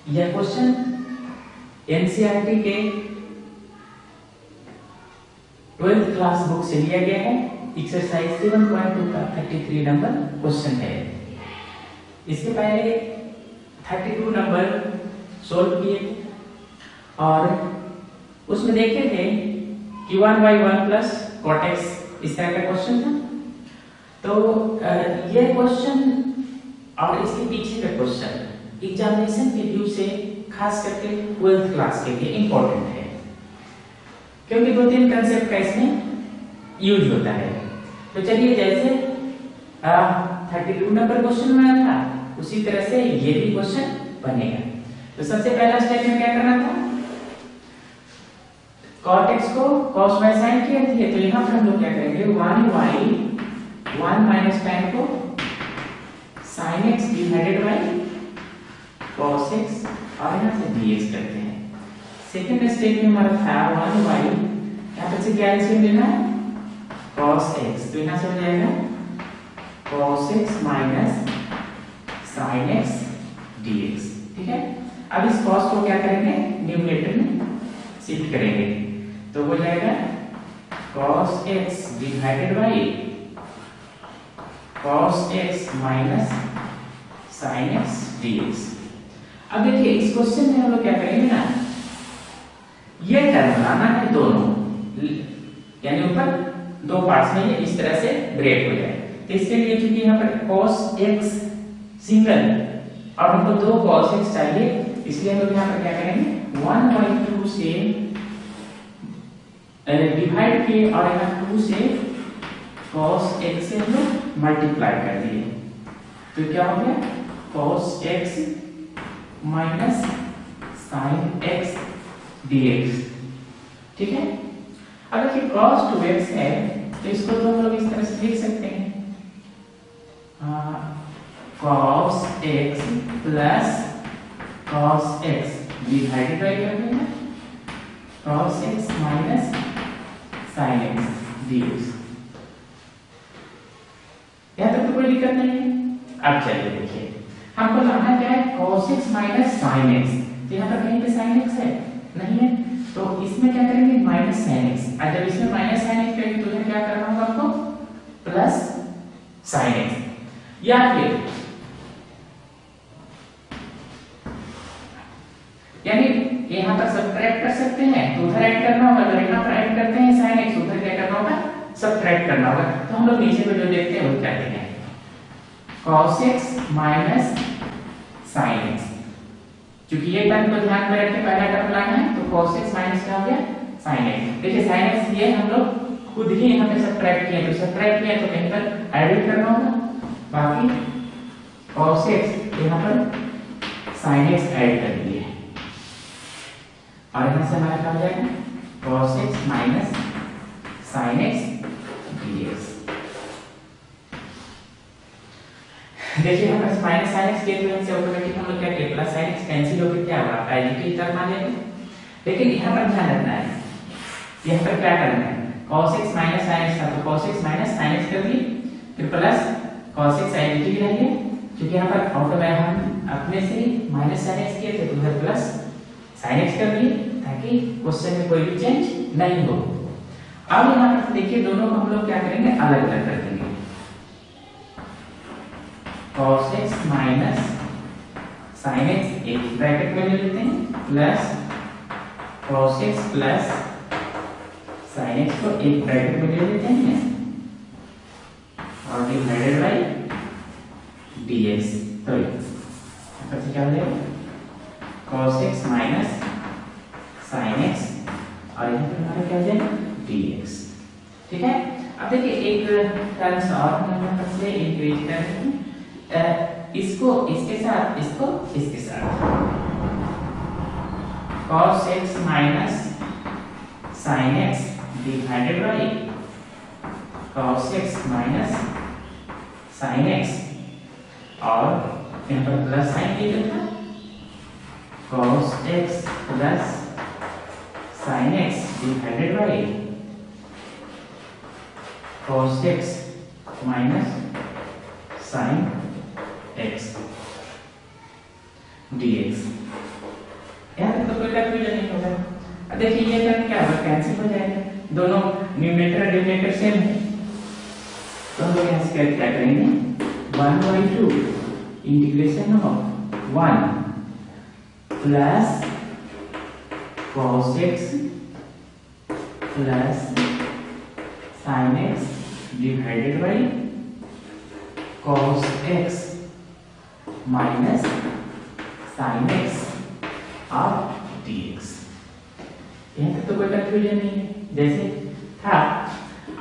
यह question NCERT के 12th class book से लिया गया है। एक्सरसाइज 7.2 का 33 नंबर क्वेश्चन है। इसके पहले 32 नंबर सोल्व किए और उसमें देखे थे कि 1/1 प्लस cot x इस तरह का क्वेश्चन था। तो यह क्वेश्चन और इसके पीछे का क्वेश्चन एग्जामिनेशन के व्यू से खास करके 12th क्लास के लिए इंपॉर्टेंट है, क्योंकि 2-3 कंसेप्ट का इसमें यूज होता है। तो चलिए, जैसे 32 नंबर क्वेश्चन बना था उसी तरह से ये भी क्वेश्चन बनेगा। तो सबसे पहला स्टेप में क्या करना था, cot x को cos में साइन किया था, तो यहाँ पर हम लोग क्या करेंगे 1 माइनस tan को sin x divided by cos x और यहाँ से dx करते हैं। सेकंड स्टेप में हमारा था 1y, यहाँ पर से क्या एलसीएम लेना है cos x, तो यहाँ से हो जाएगा cos x minus sin x dx। ठीक है, अब इस cos को क्या करेंगे न्यूमरेटर में शिफ्ट करेंगे, तो हो जाएगा cos x divided by cos x minus sin x dx। अब देखिए इस क्वेश्चन में हम लोग क्या करेंगे ना, ये टर्म लाना है दोनों, यानी ऊपर दो पार्ट्स में ये इस तरह से ब्रेक हो जाए। तो इसके लिए चूंकि यहाँ पर cos x सिंगल और हमको दो cos x चाहिए, इसलिए हम लोग यहाँ पर क्या करेंगे 1/2 से डिवाइड किए और यहाँ 2 से cos x से हम लोग मल्टीप्लाई कर दिए, तो क्या हो गया cos x minus sin x dx। ठीक है, अब देखिए cos 2x है तो इसको तो हम लोग इस तरह से लिख सकते हैं cos x plus cos x divided by कर देना cos x minus sin x dx। यहाँ तक तो कोई दिक्कत नहीं है। अब चलिए देखिए, हमको लाना क्या है cos x minus sin x, तो यहाँ पर कहीं पे sin x है नहीं है, तो इसमें क्या करेंगे माइनस sin x, और जब इसमें माइनस sin x करेंगे तो क्या करना होगा आपको प्लस sin x, या फिर यानी यहाँ पर सब्ट्रैक्ट कर सकते हैं तो उधर ऐड करना होगा, अगर यहाँ पर ऐड करते हैं sin x उधर क्या करना होगा सब्ट्रैक्ट करना होगा। तो हम लोग नीचे में जो देखते हैं वो क्या देखेंगे cos x minus sin x, क्योंकि ये टर्म को ध्यान में रख के पहला टर्म लाना है, तो cos x माइनस क्या हो गया sin x। देखिए sin x ये हम लोग खुद ही यहाँ पे सब्ट्रैक्ट किए, तो सब्ट्रैक्ट किया तो कहीं पर ऐड करना होगा, बाकी cos x यहाँ पर sin x ऐड कर दिए और यहाँ से हमारा क्या हो जाएगा cos x minus sin x dx। देखिए यहाँ पर माइनस sin x के तो से ऑटोमेटिक हम लोग क्या करें प्लस sin x कैंसिल होकर क्या होगा पॉजिटिव टर्म आ जाएगा। लेकिन यहाँ पर ध्यान रखना है, यहाँ पर क्या करना है cos x minus sin x था तो cos x minus sin x कर दिए, फिर plus cos x sin x रह गया, क्योंकि यहाँ पर ऑटो में हम अपने से माइनस sin x किए थे तो उधर प्लस sin x कर दिए ताकि क्वेश्चन में कोई भी चेंज नहीं हो। अब यहाँ पर देखिए दोनों को हम लोग क्या करेंगे अलग अलग कर देंगे, cos x minus sin x एक ब्रैकेट में ले लेते हैं plus cos x plus sin x को एक ब्रैकेट में ले लेते हैं और डिवाइडेड बाय dx। तो यहाँ पर क्या हो जाएगा cos x minus sin x और यहाँ पर हमारा क्या हो जाएगा dx। ठीक है, अब देखिए एक टर्म्स और हम यहाँ पर से इंक्रीज करेंगे, इसको इसके साथ इसको इसके साथ cos x minus sin x divided by cos x minus sin x और यहाँ पर प्लस साइन दे देता cos x plus sin x divided by cos x minus sin x। dx। यहाँ तक तो कोई कंफ्यूजन नहीं होगा। अब देखिए ये टर्म क्या होगा, कैंसिल हो जाएगा, दोनों न्यूमरेटर और डिनोमिनेटर सेम है, तो हम लोग यहाँ से क्या करेंगे, 1/2 integration of 1 plus cos x plus sin x divided by cos x minus sin x of dx। यहाँ तक तो कोई कंफ्यूजन नहीं है, जैसे था।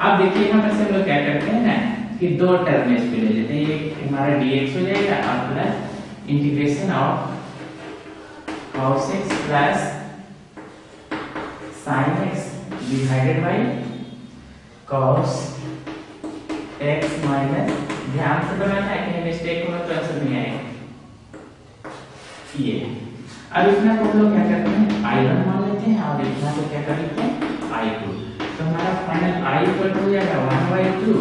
अब देखिए यहाँ पर से हम लोग क्या करते हैं ना कि दो टर्म इसको ले लेते हैं, ये हमारा dx हो जाएगा और plus integration of cos x plus sin x divided by cos x minus, ध्यान से बनाना है कि मिस्टेक हो तो आंसर नहीं आएगा ये। अब इतना को हम लोग क्या करते हैं, I1 मान लेते हैं और इतना को क्या कर लेते हैं, I2। तो हमारा फाइनल I इक्वल हो जाएगा 1/2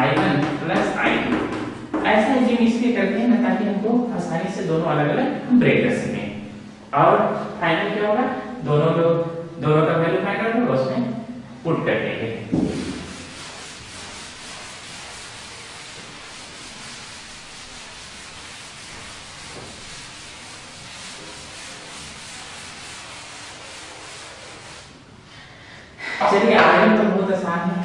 I1 प्लस I2। ऐसा ही हम इसलिए करते हैं ना ताकि हमको आसानी से दोनों अलग अलग ब्रेक कर सकें। और फाइनल क्या होगा, दोनों का वैल्यू फाइंड आउट होगा, उसमें पुट कर देंगे। चलिए I1 तो बहुत आसान है,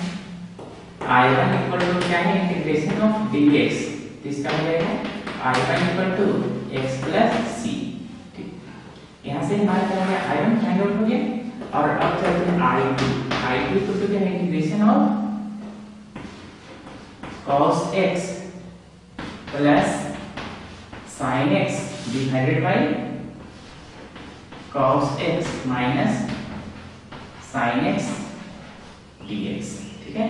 I1 इक्वल टू क्या है, इंटीग्रेशन ऑफ dx, तो इसका हो जाएगा I1 equal to x plus c। ठीक, यहाँ से हमारा क्या हो गया, I1 फाइंड आउट हो गया। और अब चलते हैं I2 इक्वल टू क्या है, integration of cos x plus sin x divided by cos x minus sin x dx। ठीक है,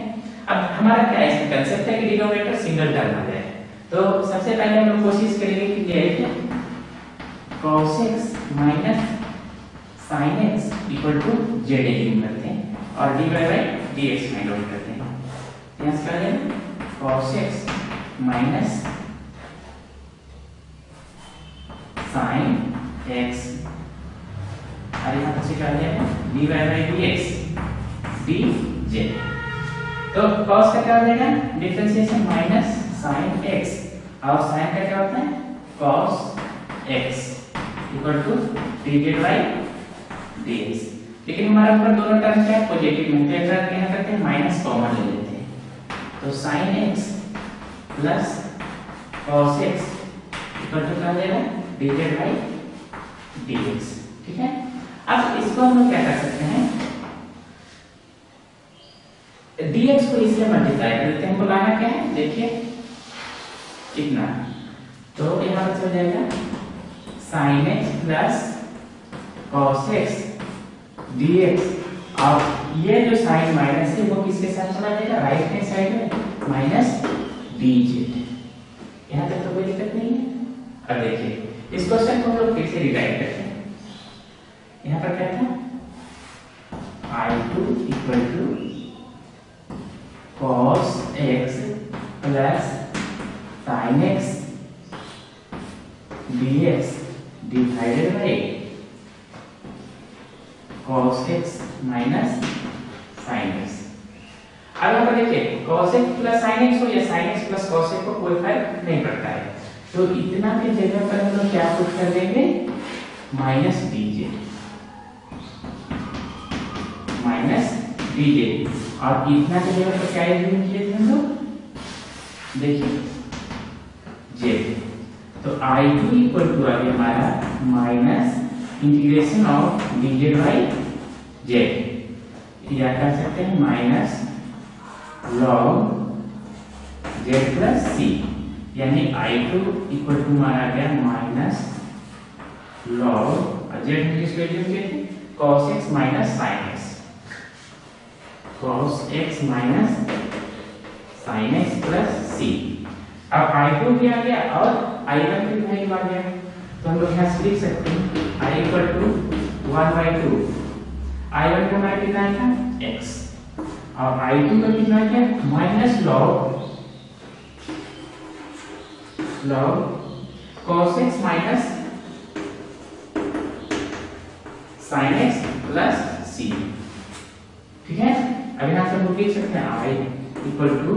अब हमारा क्या है, इसका कांसेप्ट है कि डिनोमिनेटर सिंगल टर्म आ जाए। तो सबसे पहले हम लोग कोशिश करेंगे कि ये है cos x minus sin x equal to z assume करते हैं और dy by dx find out करते हैं। यहाँ से क्या है, cos x minus sin x और यहाँ पर क्या है, dy बाई dx dz। तो cos का क्या हो जाएगा, डिफरेंशिएशन माइनस sin x और sin का क्या होता है, cos x equal to dz by dx। लेकिन हमारा ऊपर दोनों टर्म क्या है, पॉजिटिव में, तो एक तरह क्या करते हैं, माइनस कॉमन ले लेते हैं, तो sin x plus cos x equal to क्या हो जाएगा, dz बाई dx। ठीक है, अब इसको हम लोग क्या कर सकते हैं, dx को इससे मल्टीप्लाई कर देते हैं। हमको लाना क्या है, देखिए कितना, तो यहाँ पर हो जाएगा sin x plus cos x dx। और ये जो साइन माइनस है वो किसके साथ चला जाएगा, राइट हैंड साइड में, माइनस dz। यहाँ तक तो कोई दिक्कत नहीं है। अब देखिए इस क्वेश्चन को हम लोग फिर से रिराइट करते हैं। यहाँ पर क्या था, I2 equal to cos x plus sin x dx divided by cos x minus sin x। अब यहाँ पर देखिए cos x plus sin x हो या sin x plus cos x को कोई फर्क नहीं पड़ता है, तो इतना की जगह पर हम लोग क्या पुट कर देंगे, माइनस dz माइनस dz। और इतना की जगह पर क्या एज्यूम किए थे हम लोग, देखिए z। तो I2 इक्वल टू आ गया हमारा minus integration of dz by z, या कर सकते हैं minus log z plus c, यानी I2 इक्वल टू हमारा आ गया minus log z English value के cos x minus sin x, cos x minus sin x plus c। अब I2 भी आ गया और I1 भी वैल्यू आ गया, तो हम लोग यहाँ से लिख सकते हैं I इक्वल टू 1/2 I1 का हमारा कितना था, x, और I2 का कितना क्या, minus log cos x minus sin x plus c। ठीक है, अब यहां से हम लिख सकते हैं i equal to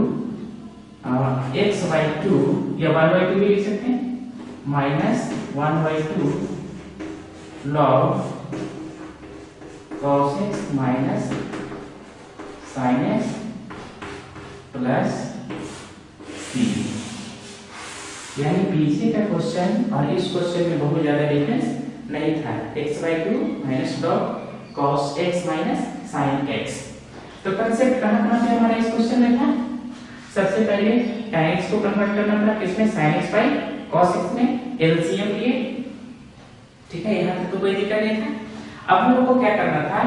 x by 2 या 1 बाई 2 भी लिख सकते हैं minus 1 by 2 log cos x minus sin x plus c। यानी पीछे का क्वेश्चन और इस क्वेश्चन में बहुत ज्यादा डिफरेंस नहीं था। x by 2 minus log cos x minus sin x। तो कंसेप्ट कहां से हमारा इस क्वेश्चन में था? सबसे पहले tan x को कन्वर्ट करना पड़ा किसमें, sin x by cos x में, एलसीएम लिए। ठीक है, यहां तक तो कोई दिक्कत नहीं था। अब हम लोग को क्या करना था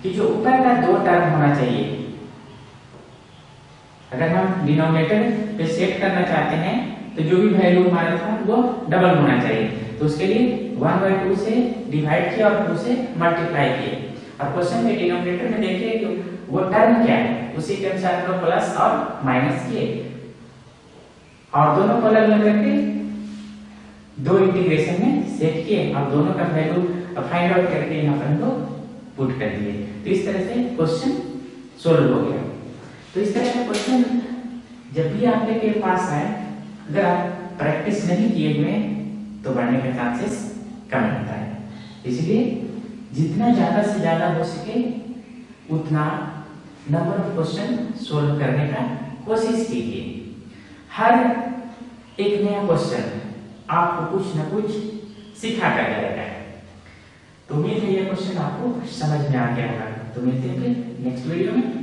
कि जो ऊपर का दो टर्म होना चाहिए, अगर हम डिनोमिनेटर पे सेट करना चाहते हैं तो जो भी वैल्यू हमारा था वो डबल होना चाहिए। तो उसके लिए 1/2 से डिवाइड किया और 2 से मल्टीप्लाई किए। और क्वेश्चन में डिनोमिनेटर में देखिए कि वो टर्म क्या है, उसी के अनुसार हम लोग प्लस और माइनस किए और दोनों को अलग अलग करके दो इंटीग्रेशन में सेट किए और दोनों का वैल्यू फाइंड आउट करके यहाँ पर हम लोग पुट कर दिए। तो इस तरह से क्वेश्चन सोल्व हो गया। तो इस तरह का क्वेश्चन जब भी आपके पास आए, अगर आप प्रैक्टिस नहीं किए हुए तो बढ़ने का चांसेस कम रहता है। इसलिए जितना ज्यादा से ज्यादा हो सके उतना नंबर ऑफ क्वेश्चन सोल्व करने का कोशिश कीजिए। हर एक नया क्वेश्चन आपको कुछ न कुछ सिखा कर जाएगा। तो उम्मीद है यह क्वेश्चन आपको समझ में आ गया होगा। तो मिलते हैं फिर नेक्स्ट वीडियो में।